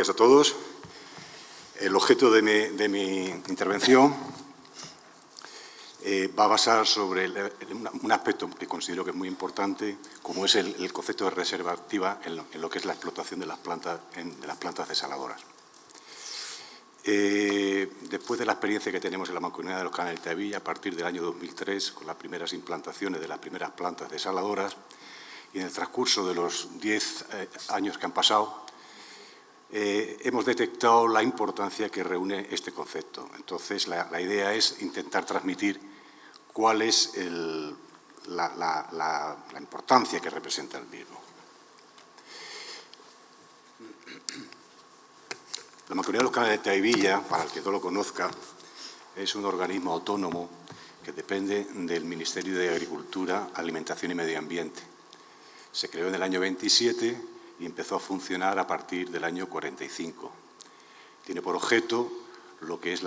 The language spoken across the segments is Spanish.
días a todos. El objeto de mi intervención va a basar sobre un aspecto que considero que es muy importante, como es el concepto de reserva activa en lo que es la explotación de las plantas desaladoras. Después de la experiencia que tenemos en la Mancomunidad de los Canales de Tavilla, a partir del año 2003, con las primeras implantaciones de las primeras plantas desaladoras, y en el transcurso de los 10 años que han pasado, hemos detectado la importancia que reúne este concepto. Entonces, la idea es intentar transmitir cuál es la importancia que representa el mismo. La Mancomunidad de los Canales de Tavilla, para el que no lo conozca, es un organismo autónomo que depende del Ministerio de Agricultura, Alimentación y Medio Ambiente. Se creó en el año 27 y empezó a funcionar a partir del año 45. Tiene por objeto lo que es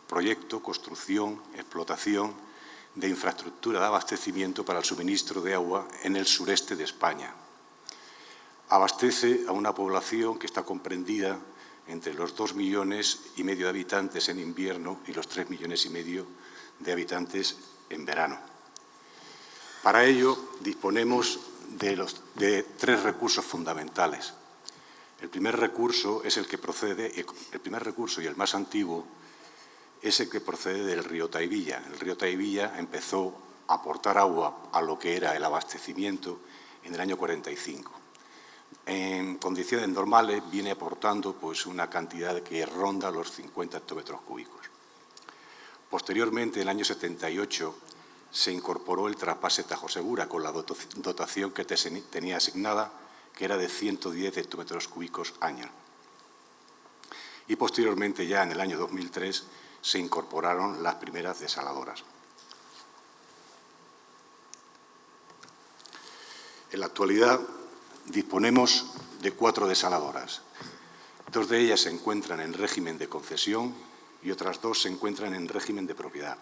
proyecto, construcción, explotación de infraestructura de abastecimiento para el suministro de agua en el sureste de España. Abastece a una población que está comprendida entre los 2,5 millones de habitantes en invierno y los 3,5 millones de habitantes en verano. Para ello, disponemos de 3 recursos fundamentales. El primer recurso es el primer recurso y el más antiguo es el que procede del río Tavilla. El río Tavilla empezó a aportar agua a lo que era el abastecimiento en el año 45. En condiciones normales viene aportando pues, una cantidad que ronda los 50 hectómetros cúbicos. Posteriormente, en el año 78, se incorporó el trasvase Tajo Segura con la dotación que tenía asignada, que era de 110 hectómetros cúbicos año. Y posteriormente, ya en el año 2003, se incorporaron las primeras desaladoras. En la actualidad disponemos de 4 desaladoras. 2 de ellas se encuentran en régimen de concesión y otras 2 se encuentran en régimen de propiedad.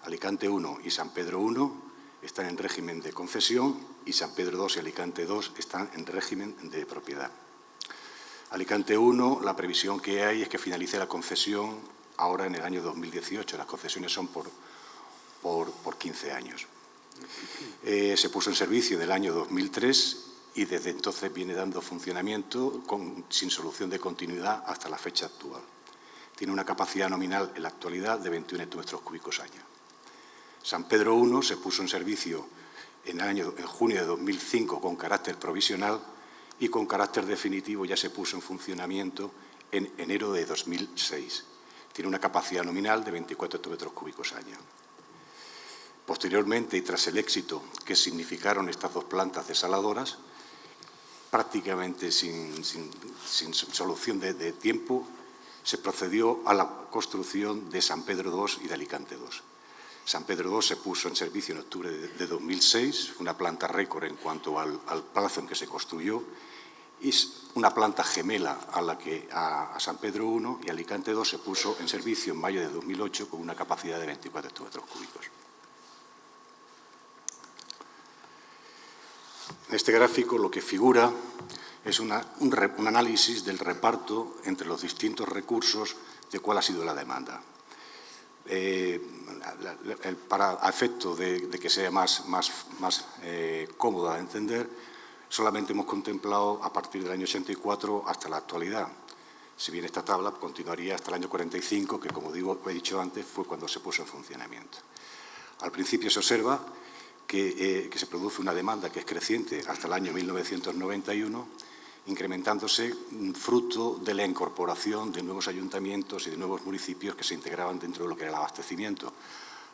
Alicante 1 y San Pedro 1 están en régimen de concesión y San Pedro 2 y Alicante 2 están en régimen de propiedad. Alicante 1, la previsión que hay es que finalice la concesión ahora en el año 2018. Las concesiones son por 15 años. Se puso en servicio en el año 2003 y desde entonces viene dando funcionamiento sin solución de continuidad hasta la fecha actual. Tiene una capacidad nominal en la actualidad de 21 hectómetros cúbicos año. San Pedro 1 se puso en servicio en junio de 2005 con carácter provisional y con carácter definitivo ya se puso en funcionamiento en enero de 2006. Tiene una capacidad nominal de 24 hectómetros cúbicos año. Posteriormente, y tras el éxito que significaron estas 2 plantas desaladoras, prácticamente sin solución de tiempo, se procedió a la construcción de San Pedro 2 y de Alicante 2. San Pedro 2 se puso en servicio en octubre de 2006, fue una planta récord en cuanto al plazo en que se construyó, y es una planta gemela a San Pedro 1, y Alicante 2 se puso en servicio en mayo de 2008 con una capacidad de 24 hectómetros cúbicos. En este gráfico lo que figura es un análisis del reparto entre los distintos recursos de cuál ha sido la demanda. Para efecto de que sea más cómoda de entender, solamente hemos contemplado a partir del año 84 hasta la actualidad. Si bien esta tabla continuaría hasta el año 45, que como he dicho antes, fue cuando se puso en funcionamiento. Al principio se observa que se produce una demanda que es creciente hasta el año 1991, incrementándose fruto de la incorporación de nuevos ayuntamientos y de nuevos municipios que se integraban dentro de lo que era el abastecimiento,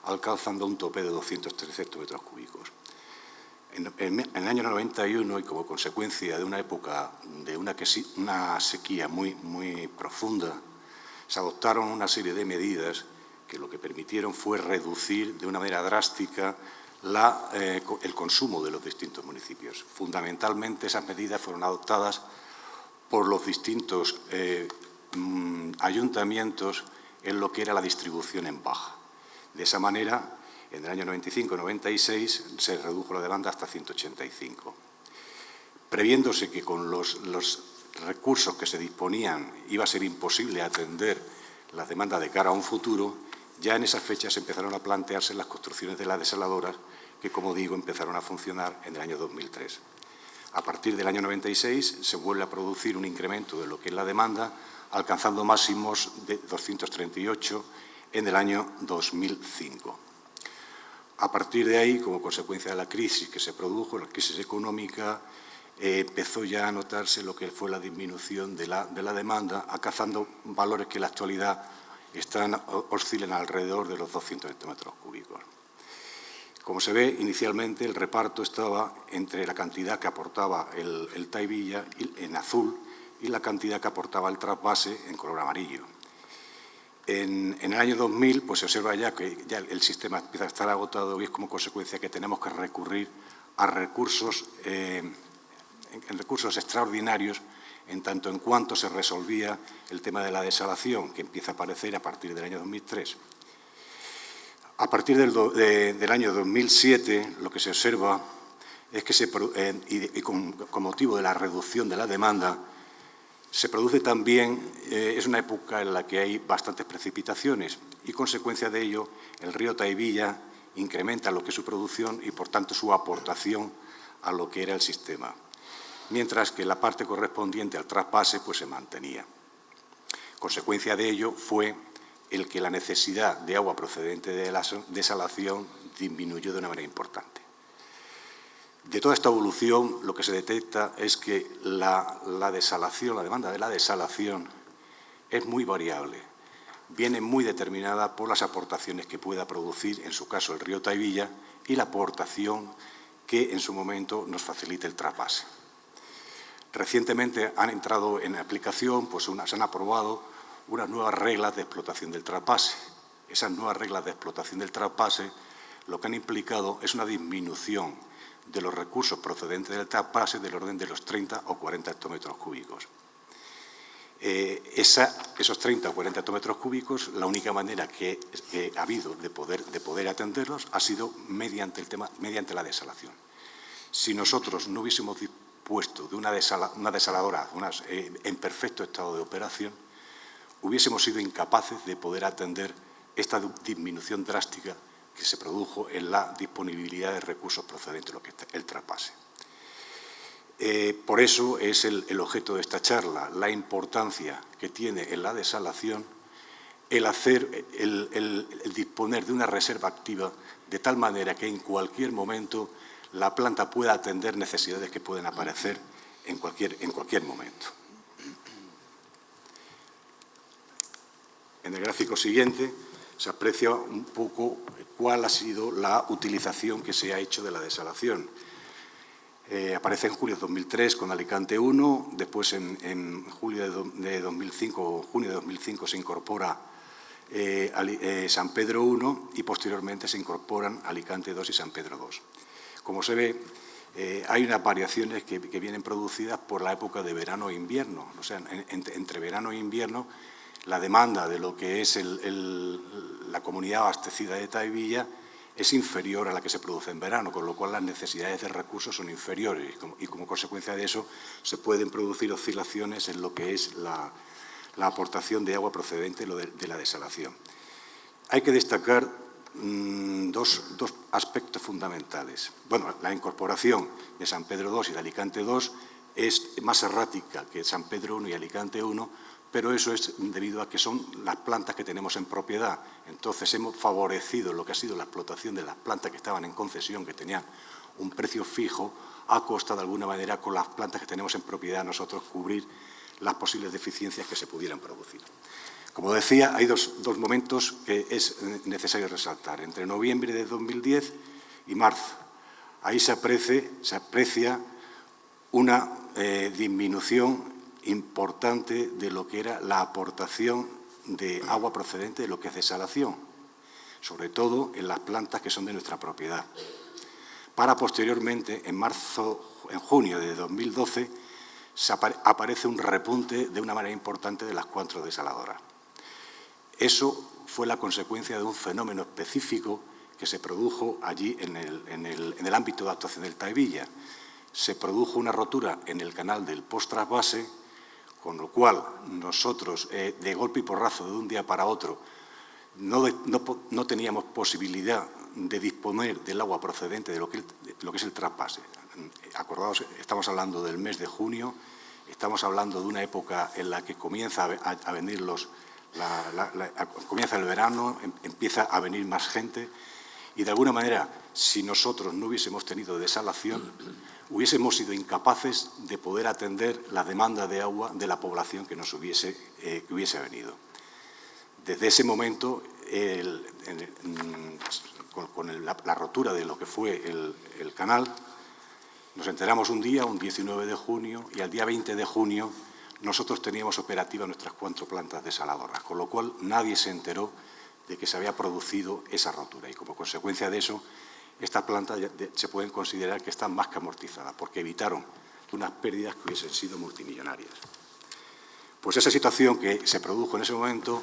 alcanzando un tope de 213 hectómetros cúbicos. En el año 91, y como consecuencia de una época de una sequía muy profunda, se adoptaron una serie de medidas que lo que permitieron fue reducir de una manera drástica el consumo de los distintos municipios. Fundamentalmente, esas medidas fueron adoptadas por los distintos ayuntamientos en lo que era la distribución en baja. De esa manera, en el año 95-96 se redujo la demanda hasta 185. Previéndose que con recursos que se disponían iba a ser imposible atender las demandas de cara a un futuro, ya en esas fechas empezaron a plantearse las construcciones de las desaladoras que, como digo, empezaron a funcionar en el año 2003. A partir del año 96 se vuelve a producir un incremento de lo que es la demanda, alcanzando máximos de 238 en el año 2005. A partir de ahí, como consecuencia de la crisis que se produjo, la crisis económica, empezó ya a notarse lo que fue la disminución de la demanda, alcanzando valores que en la actualidad oscilan alrededor de los 200 hectómetros cúbicos. Como se ve, inicialmente el reparto estaba entre la cantidad que aportaba el Tahivilla en azul y la cantidad que aportaba el trasvase en color amarillo. En el año 2000 pues, se observa ya que ya el sistema empieza a estar agotado y es como consecuencia que tenemos que recurrir a recursos extraordinarios en tanto en cuanto se resolvía el tema de la desalación, que empieza a aparecer a partir del año 2003. A partir del año 2007, lo que se observa es que con motivo de la reducción de la demanda, se produce también, es una época en la que hay bastantes precipitaciones y, consecuencia de ello, el río Tahivilla incrementa lo que es su producción y, por tanto, su aportación a lo que era el sistema, mientras que la parte correspondiente al trasvase pues, se mantenía. Consecuencia de ello fue el que la necesidad de agua procedente de la desalación disminuyó de una manera importante. De toda esta evolución, lo que se detecta es que la demanda de la desalación es muy variable. Viene muy determinada por las aportaciones que pueda producir, en su caso, el río Tahivilla y la aportación que en su momento nos facilite el trasvase. Recientemente han entrado en aplicación, pues se han aprobado unas nuevas reglas de explotación del trasvase. Esas nuevas reglas de explotación del trasvase lo que han implicado es una disminución de los recursos procedentes del trasvase del orden de los 30 o 40 hectómetros cúbicos. Esos 30 o 40 hectómetros cúbicos, la única manera que ha habido de poder atenderlos ha sido mediante la desalación. Si nosotros no hubiésemos dispuesto de una desaladora en perfecto estado de operación, hubiésemos sido incapaces de poder atender esta disminución drástica que se produjo en la disponibilidad de recursos procedentes de lo que es el trasvase. Por eso es el objeto de esta charla, la importancia que tiene en la desalación el disponer de una reserva activa de tal manera que en cualquier momento la planta pueda atender necesidades que pueden aparecer en cualquier momento. En el gráfico siguiente se aprecia un poco cuál ha sido la utilización que se ha hecho de la desalación. Aparece en julio de 2003 con Alicante 1, después en julio de 2005 o junio de 2005 se incorpora San Pedro 1 y posteriormente se incorporan Alicante 2 y San Pedro 2. Como se ve, hay unas variaciones que vienen producidas por la época de verano e invierno. O sea, entre verano e invierno, la demanda de lo que es la comunidad abastecida de Tahivilla es inferior a la que se produce en verano, con lo cual las necesidades de recursos son inferiores y como consecuencia de eso se pueden producir oscilaciones en lo que es la aportación de agua procedente de la desalación. Hay que destacar dos aspectos fundamentales. Bueno, la incorporación de San Pedro 2 y de Alicante 2 es más errática que San Pedro 1 y Alicante 1, pero eso es debido a que son las plantas que tenemos en propiedad. Entonces, hemos favorecido lo que ha sido la explotación de las plantas que estaban en concesión, que tenían un precio fijo, a costa, de alguna manera, con las plantas que tenemos en propiedad, nosotros cubrir las posibles deficiencias que se pudieran producir. Como decía, hay dos momentos que es necesario resaltar. Entre noviembre de 2010 y marzo. Ahí se aprecia una disminución importante de lo que era la aportación de agua procedente de lo que es desalación, sobre todo en las plantas que son de nuestra propiedad. Para posteriormente, en junio de 2012, aparece un repunte de una manera importante de las 4 desaladoras. Eso fue la consecuencia de un fenómeno específico que se produjo allí en el ámbito de actuación del Tahivilla. Se produjo una rotura en el canal del post-trasvase, con lo cual nosotros, de golpe y porrazo, de un día para otro, no teníamos posibilidad de disponer del agua procedente de lo que es el trasvase. Acordaos, estamos hablando del mes de junio, estamos hablando de una época en la que comienza a venir comienza el verano, empieza a venir más gente y, de alguna manera, si nosotros no hubiésemos tenido desalación, hubiésemos sido incapaces de poder atender la demanda de agua de la población que hubiese venido. Desde ese momento, con la rotura de lo que fue el canal, nos enteramos un día, un 19 de junio, y al día 20 de junio nosotros teníamos operativas nuestras 4 plantas desaladoras, con lo cual nadie se enteró de que se había producido esa rotura. Y como consecuencia de eso, estas plantas se pueden considerar que están más que amortizadas, porque evitaron unas pérdidas que hubiesen sido multimillonarias. Pues esa situación que se produjo en ese momento,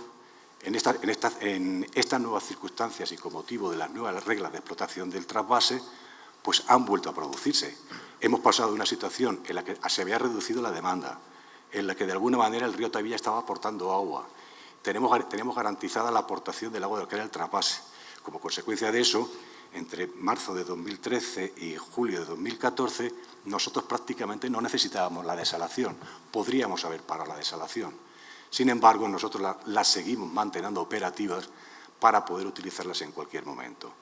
en estas nuevas circunstancias y con motivo de las nuevas reglas de explotación del trasvase, pues han vuelto a producirse. Hemos pasado de una situación en la que se había reducido la demanda, en la que de alguna manera el río todavía estaba aportando agua. Tenemos garantizada la aportación del agua de lo que era el trasvase. Como consecuencia de eso, entre marzo de 2013 y julio de 2014, nosotros prácticamente no necesitábamos la desalación. Podríamos haber parado la desalación. Sin embargo, nosotros las seguimos manteniendo operativas para poder utilizarlas en cualquier momento.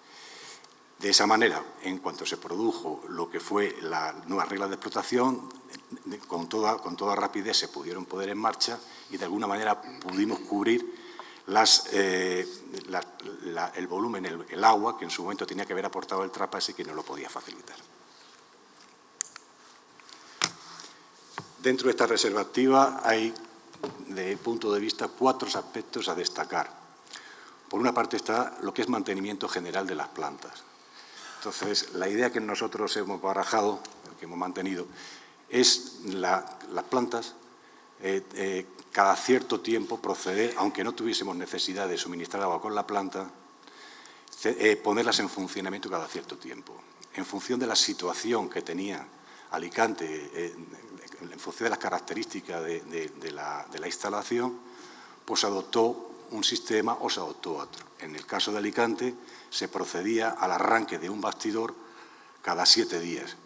De esa manera, en cuanto se produjo lo que fue la nueva regla de explotación, con toda rapidez se pudieron poner en marcha y de alguna manera pudimos cubrir el volumen, el agua que en su momento tenía que haber aportado el trasvase y que no lo podía facilitar. Dentro de esta reserva activa hay, desde mi punto de vista, 4 aspectos a destacar. Por una parte está lo que es mantenimiento general de las plantas. Entonces, la idea que nosotros hemos barajado, que hemos mantenido, es las plantas, cada cierto tiempo proceder, aunque no tuviésemos necesidad de suministrar agua con la planta, ponerlas en funcionamiento cada cierto tiempo. En función de la situación que tenía Alicante, en función de las características de la instalación, pues se adoptó un sistema o se adoptó otro. En el caso de Alicante, se procedía al arranque de un bastidor cada 7 días,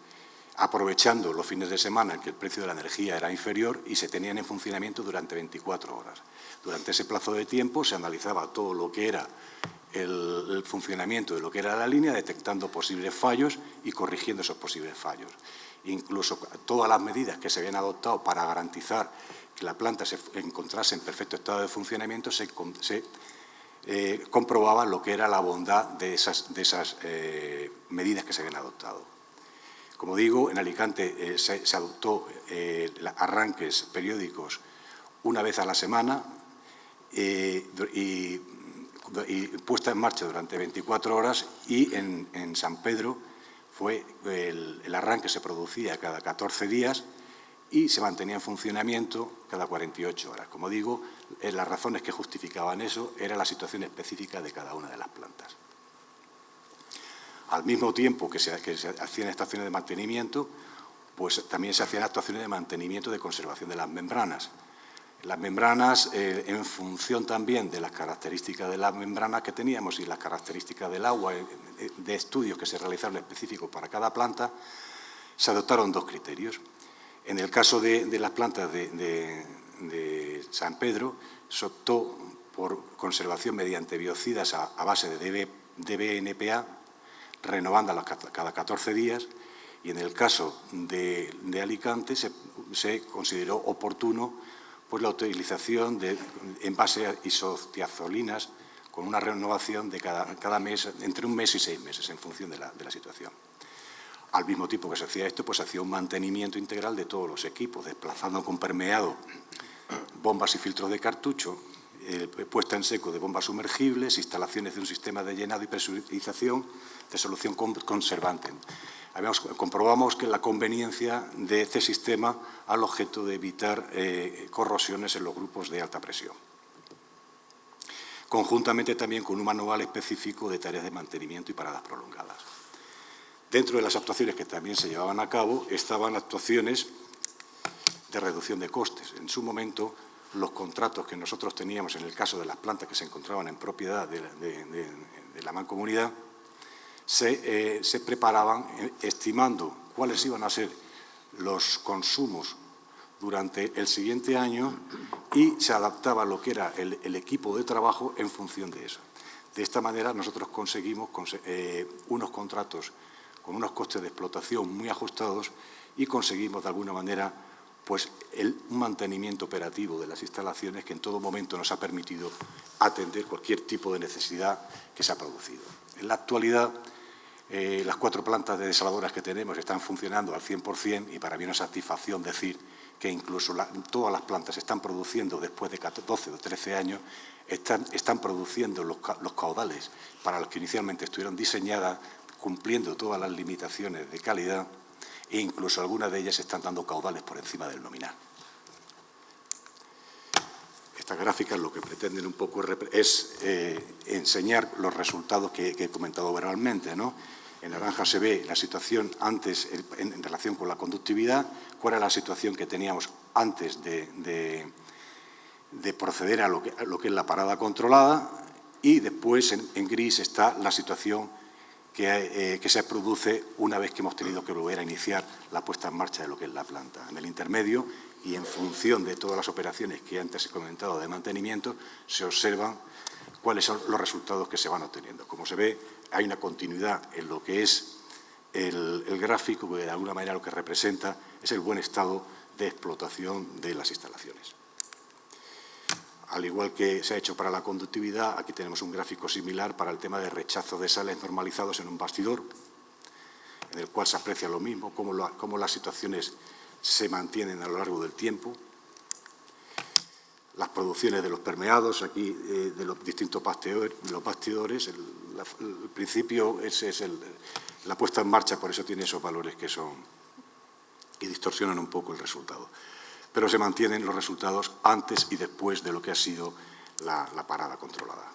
aprovechando los fines de semana en que el precio de la energía era inferior y se tenían en funcionamiento durante 24 horas. Durante ese plazo de tiempo se analizaba todo lo que era el funcionamiento de lo que era la línea, detectando posibles fallos y corrigiendo esos posibles fallos. Incluso todas las medidas que se habían adoptado para garantizar que la planta se encontrase en perfecto estado de funcionamiento se comprobaba lo que era la bondad de esas medidas que se habían adoptado. Como digo, en Alicante se adoptó arranques periódicos una vez a la semana y puesta en marcha durante 24 horas, y en San Pedro el arranque se producía cada 14 días y se mantenía en funcionamiento cada 48 horas. Como digo, las razones que justificaban eso era la situación específica de cada una de las plantas. Al mismo tiempo que se hacían estaciones de mantenimiento, pues también se hacían actuaciones de mantenimiento de conservación de las membranas. Las membranas, en función también de las características de las membranas que teníamos y las características del agua, de estudios que se realizaron específicos para cada planta, se adoptaron 2 criterios. En el caso de las plantas de San Pedro, se optó por conservación mediante biocidas a base de DBNPA, renovándolas cada 14 días, y en el caso de Alicante se consideró oportuno pues la utilización de envases isotiazolinas con una renovación de cada mes, entre 1 mes y 6 meses, en función de la situación. Al mismo tiempo que se hacía esto, pues se hacía un mantenimiento integral de todos los equipos, desplazando con permeado bombas y filtros de cartucho, puesta en seco de bombas sumergibles, instalaciones de un sistema de llenado y presurización de solución conservante. Comprobamos que la conveniencia de este sistema al objeto de evitar corrosiones en los grupos de alta presión. Conjuntamente también con un manual específico de tareas de mantenimiento y paradas prolongadas. Dentro de las actuaciones que también se llevaban a cabo estaban actuaciones de reducción de costes. En su momento, los contratos que nosotros teníamos en el caso de las plantas que se encontraban en propiedad de la mancomunidad se preparaban estimando cuáles iban a ser los consumos durante el siguiente año y se adaptaba lo que era el equipo de trabajo en función de eso. De esta manera nosotros conseguimos unos contratos con unos costes de explotación muy ajustados y conseguimos de alguna manera pues un mantenimiento operativo de las instalaciones que en todo momento nos ha permitido atender cualquier tipo de necesidad que se ha producido. En la actualidad, las 4 plantas de desaladoras que tenemos están funcionando al 100% y para mí es una satisfacción decir que incluso todas las plantas están produciendo después de 12 o 13 años, están produciendo los caudales para los que inicialmente estuvieron diseñadas, cumpliendo todas las limitaciones de calidad e incluso algunas de ellas están dando caudales por encima del nominal. Estas gráficas lo que pretenden un poco es enseñar los resultados que he comentado verbalmente, ¿no? En naranja se ve la situación antes en relación con la conductividad, cuál era la situación que teníamos antes de proceder a lo que es la parada controlada y después en gris está la situación que se produce una vez que hemos tenido que volver a iniciar la puesta en marcha de lo que es la planta. En el intermedio y en función de todas las operaciones que antes he comentado de mantenimiento, se observan cuáles son los resultados que se van obteniendo. Como se ve, hay una continuidad en lo que es el gráfico, que de alguna manera lo que representa es el buen estado de explotación de las instalaciones. Al igual que se ha hecho para la conductividad, aquí tenemos un gráfico similar para el tema de rechazo de sales normalizados en un bastidor, en el cual se aprecia lo mismo, cómo las situaciones se mantienen a lo largo del tiempo. Las producciones de los permeados, aquí de los distintos bastidores, el principio es la puesta en marcha, por eso tiene esos valores que distorsionan un poco el resultado. Pero se mantienen los resultados antes y después de lo que ha sido la parada controlada.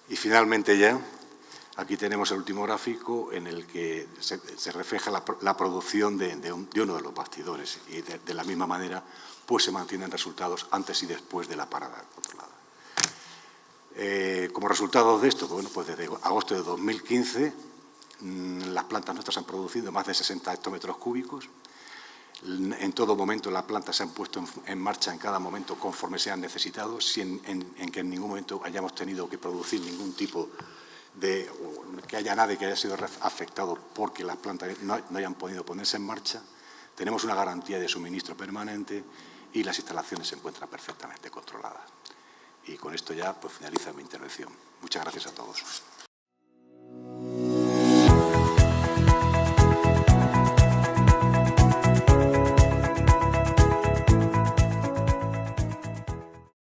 Y finalmente ya, aquí tenemos el último gráfico en el que se refleja la producción de uno de los bastidores y de la misma manera pues se mantienen resultados antes y después de la parada controlada. Como resultado de esto, bueno, pues desde agosto de 2015 las plantas nuestras han producido más de 60 hectómetros cúbicos. En todo momento las plantas se han puesto en marcha en cada momento conforme se han necesitado, sin que en ningún momento hayamos tenido que producir ningún tipo de que haya nadie que haya sido afectado porque las plantas no hayan podido ponerse en marcha. Tenemos una garantía de suministro permanente y las instalaciones se encuentran perfectamente controladas. Y con esto ya pues finaliza mi intervención. Muchas gracias a todos.